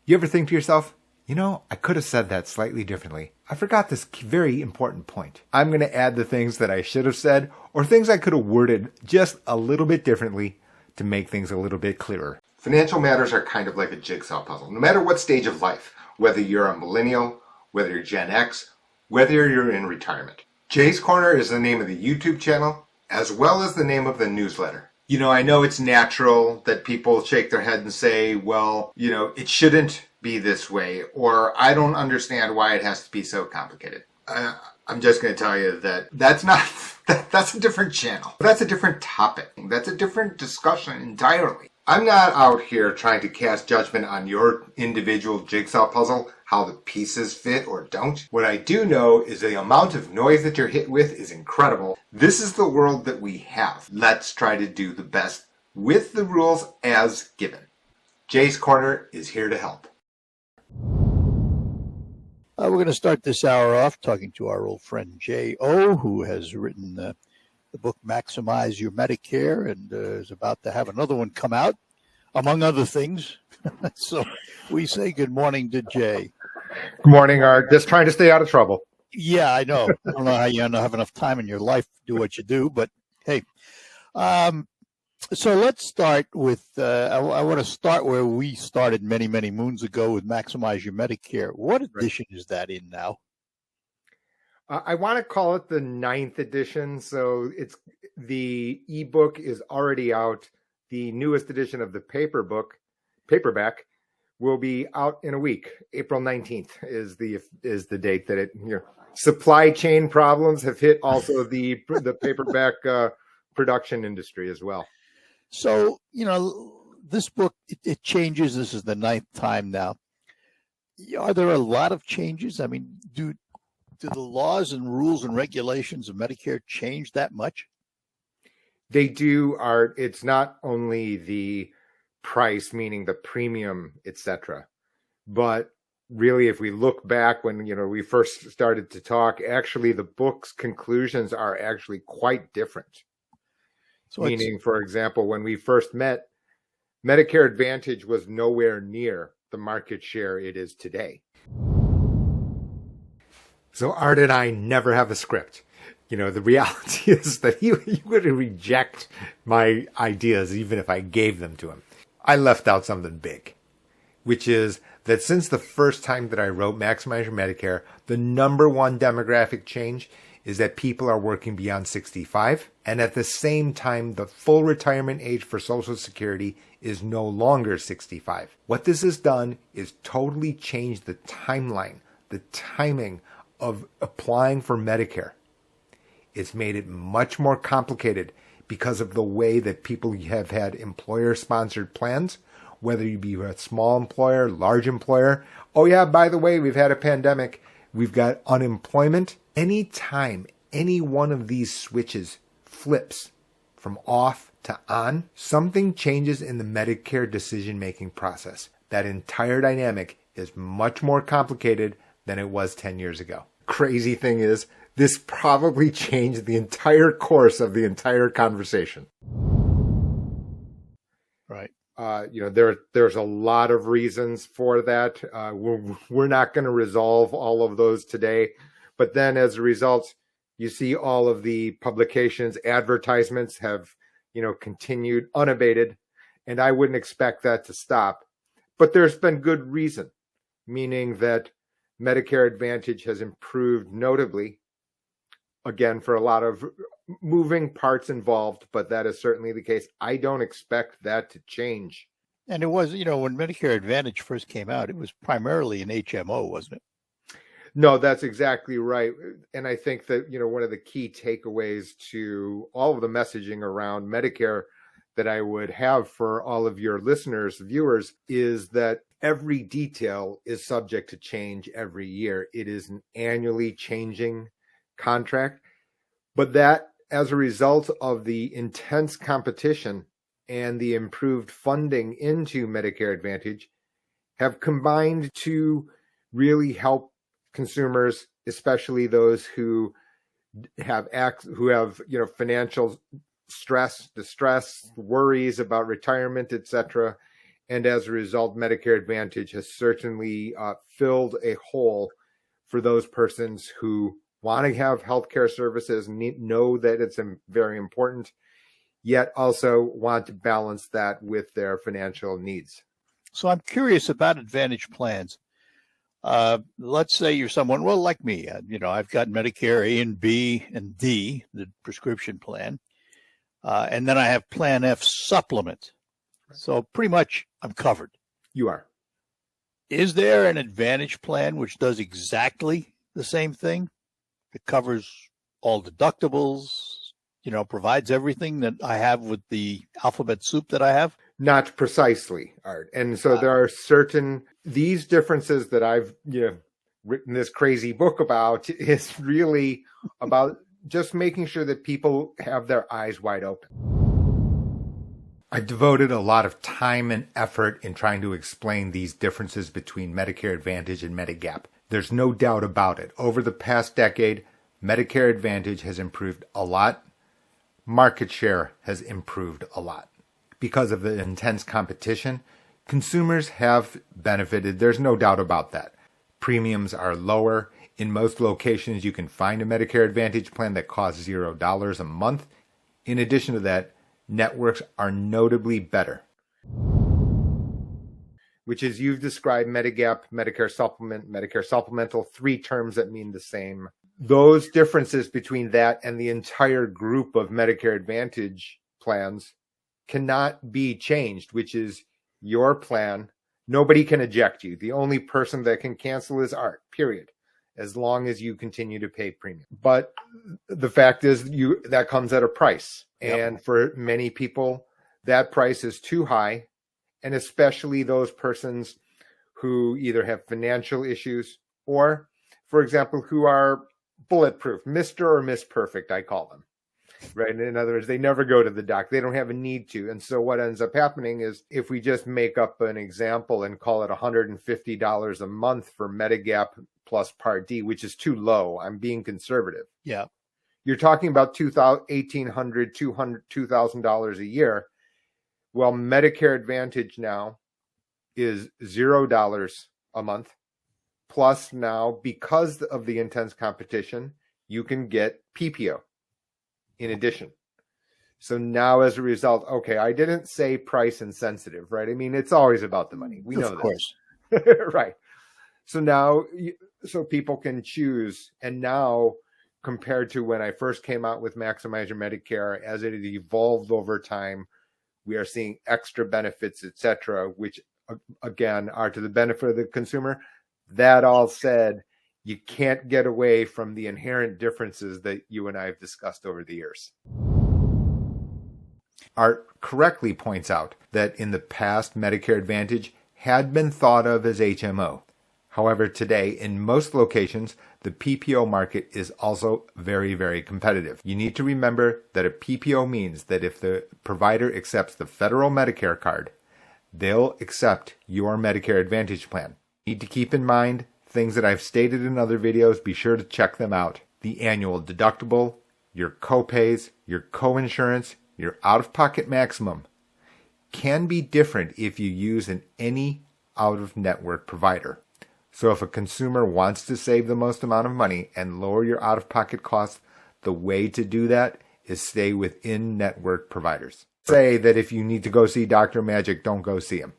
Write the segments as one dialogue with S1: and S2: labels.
S1: You ever think to yourself, I could have said that slightly differently. I forgot this very important point. I'm going to add the things that I should have said or things I could have worded just a little bit differently to make things a little bit clearer. Financial matters are kind of like a jigsaw puzzle. No matter what stage of life, whether you're a millennial, whether you're Gen X, whether you're in retirement. Jay's Corner is the name of the YouTube channel as well as the name of the newsletter. I know it's natural that people shake their head and say, well, it shouldn't be this way, or I don't understand why it has to be so complicated. I'm just going to tell you that that's a different channel. That's a different topic. That's a different discussion entirely. I'm not out here trying to cast judgment on your individual jigsaw puzzle, how the pieces fit or don't. What I do know is the amount of noise that you're hit with is incredible. This is the world that we have. Let's try to do the best with the rules as given. Jay's Corner is here to help.
S2: We're going to start this hour off talking to our old friend Jay O, who has written the book Maximize Your Medicare and is about to have another one come out, among other things. So we say good morning to Jay.
S1: Good morning, Art. Just trying to stay out of trouble.
S2: Yeah, I know. I don't know how you have enough time in your life to do what you do, but hey. So let's start with, I want to start where we started many, many moons ago with Maximize Your Medicare. What edition is that in now?
S1: I want to call it the 9th edition. So the ebook is already out. The newest edition of the paperback will be out in a week. April 19th is the date that it, supply chain problems have hit also the paperback production industry as well.
S2: So, this book, it changes. This is the 9th time now. Are there a lot of changes? I mean, do the laws and rules and regulations of Medicare change that much?
S1: They do, Art. It's not only the price, meaning the premium, etc., but really, if we look back when, we first started to talk, actually the book's conclusions are actually quite different. So meaning, for example, when we first met, Medicare Advantage was nowhere near the market share it is today. So Art and I never have a script. The reality is that he would reject my ideas even if I gave them to him. I left out something big, which is that since the first time that I wrote Maximize Your Medicare, the number one demographic change is that people are working beyond 65, and at the same time, the full retirement age for Social Security is no longer 65. What this has done is totally changed the timeline, the timing of applying for Medicare. It's made it much more complicated because of the way that people have had employer-sponsored plans, whether you be a small employer, large employer. Oh yeah, by the way, we've had a pandemic. We've got unemployment. Anytime any one of these switches flips from off to on, something changes in the Medicare decision-making process. That entire dynamic is much more complicated than it was 10 years ago. Crazy thing is, this probably changed the entire course of the entire conversation.
S2: Right.
S1: There's a lot of reasons for that. We're not going to resolve all of those today. But then as a result, you see all of the publications, advertisements have, continued unabated. And I wouldn't expect that to stop. But there's been good reason, meaning that Medicare Advantage has improved notably. Again, for a lot of moving parts involved, but that is certainly the case. I don't expect that to change.
S2: And it was, when Medicare Advantage first came out, it was primarily an HMO, wasn't it?
S1: No, that's exactly right. And I think that, one of the key takeaways to all of the messaging around Medicare that I would have for all of your listeners, viewers, is that every detail is subject to change every year. It is an annually changing contract, but that as a result of the intense competition and the improved funding into Medicare Advantage have combined to really help consumers, especially those who have financial stress, distress, worries about retirement, etc., And as a result, Medicare Advantage has certainly filled a hole for those persons who want to have healthcare services, know that it's very important, yet also want to balance that with their financial needs.
S2: So I'm curious about Advantage plans. Let's say you're someone, well, like me, I've got Medicare A and B and D, the prescription plan. And then I have Plan F supplement. So pretty much I'm covered.
S1: You are.
S2: Is there an Advantage plan which does exactly the same thing? It covers all deductibles, provides everything that I have with the alphabet soup that I have?
S1: Not precisely, Art. And so there are these differences that I've written this crazy book about is really about just making sure that people have their eyes wide open. I devoted a lot of time and effort in trying to explain these differences between Medicare Advantage and Medigap. There's no doubt about it. Over the past decade, Medicare Advantage has improved a lot. Market share has improved a lot. Because of the intense competition, consumers have benefited. There's no doubt about that. Premiums are lower. In most locations, you can find a Medicare Advantage plan that costs $0 a month. In addition to that, networks are notably better, which is you've described Medigap, Medicare Supplement, Medicare Supplemental, three terms that mean the same. Those differences between that and the entire group of Medicare Advantage plans cannot be changed, which is your plan. Nobody can eject you. The only person that can cancel is Art, period, as long as you continue to pay premium. But the fact is that comes at a price. Yep. And for many people, that price is too high, and especially those persons who either have financial issues or, for example, who are bulletproof, Mr. or Miss Perfect, I call them. Right. In other words, they never go to the doc. They don't have a need to. And so what ends up happening is if we just make up an example and call it $150 a month for Medigap plus Part D, which is too low. I'm being conservative.
S2: Yeah.
S1: You're talking about $1,800, $2,000 a year. Well, Medicare Advantage now is $0 a month. Plus now, because of the intense competition, you can get PPO in addition. So now as a result, okay, I didn't say price insensitive, right? I mean, it's always about the money. We know that. Of course. Right. So now, so people can choose. And now, compared to when I first came out with Maximize Your Medicare, as it has evolved over time, we are seeing extra benefits, etc., which again are to the benefit of the consumer. That all said, you can't get away from the inherent differences that you and I have discussed over the years. Art correctly points out that in the past, Medicare Advantage had been thought of as HMO. However, today, in most locations, the PPO market is also very, very competitive. You need to remember that a PPO means that if the provider accepts the federal Medicare card, they'll accept your Medicare Advantage plan. You need to keep in mind things that I've stated in other videos. Be sure to check them out. The annual deductible, your copays, your coinsurance, your out-of-pocket maximum can be different if you use any out-of-network provider. So if a consumer wants to save the most amount of money and lower your out-of-pocket costs, the way to do that is stay with in-network providers. Say that if you need to go see Dr. Magic, don't go see him.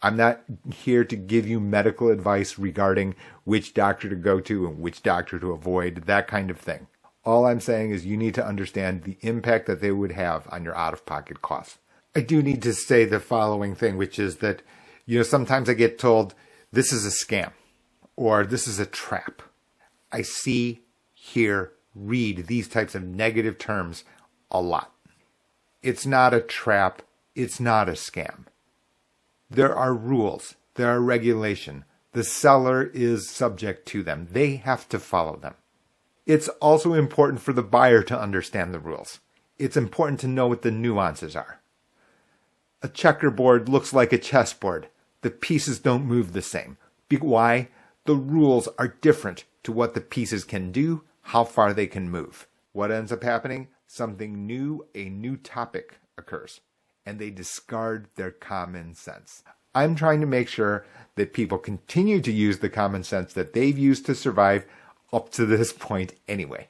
S1: I'm not here to give you medical advice regarding which doctor to go to and which doctor to avoid, that kind of thing. All I'm saying is you need to understand the impact that they would have on your out-of-pocket costs. I do need to say the following thing, which is that, sometimes I get told, this is a scam, or this is a trap. I see, hear, read these types of negative terms a lot. It's not a trap. It's not a scam. There are rules. There are regulation. The seller is subject to them. They have to follow them. It's also important for the buyer to understand the rules. It's important to know what the nuances are. A checkerboard looks like a chessboard. The pieces don't move the same. Why? The rules are different to what the pieces can do, how far they can move. What ends up happening? Something new, a new topic occurs. and they discard their common sense. I'm trying to make sure that people continue to use the common sense that they've used to survive up to this point anyway,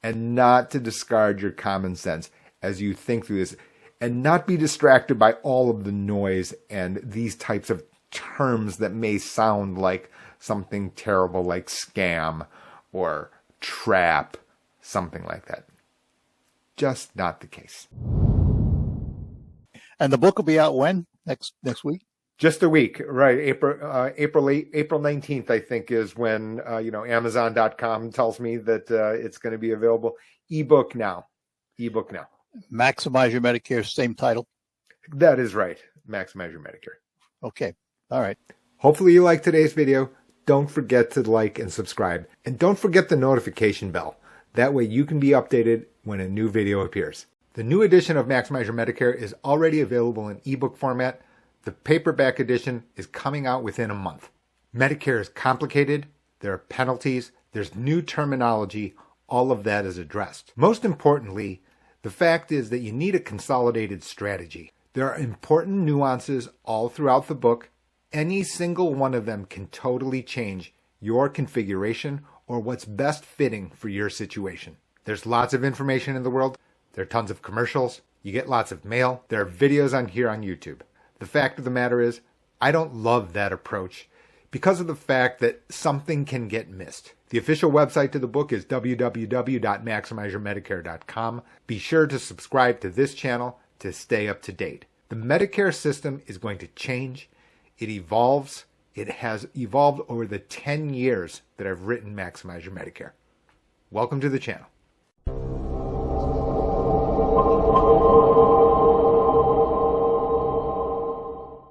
S1: and not to discard your common sense as you think through this, and not be distracted by all of the noise and these types of terms that may sound like something terrible like scam or trap, something like that. Just not the case.
S2: And the book will be out when? Next week?
S1: Just a week, right? April 19th, I think, is when Amazon.com tells me that it's going to be available. Ebook now.
S2: Maximize Your Medicare, same title.
S1: That is right. Maximize Your Medicare.
S2: Okay. All right.
S1: Hopefully you liked today's video. Don't forget to like and subscribe. And don't forget the notification bell. That way you can be updated when a new video appears. The new edition of Maximize Your Medicare is already available in ebook format. The paperback edition is coming out within a month. Medicare is complicated. There are penalties. There's new terminology. All of that is addressed. Most importantly, the fact is that you need a consolidated strategy. There are important nuances all throughout the book. Any single one of them can totally change your configuration or what's best fitting for your situation. There's lots of information in the world. There are tons of commercials. You get lots of mail. There are videos on here on YouTube. The fact of the matter is, I don't love that approach because of the fact that something can get missed. The official website to the book is www.maximizeyourmedicare.com. Be sure to subscribe to this channel to stay up to date. The Medicare system is going to change. It evolves. It has evolved over the 10 years that I've written Maximize Your Medicare. Welcome to the channel.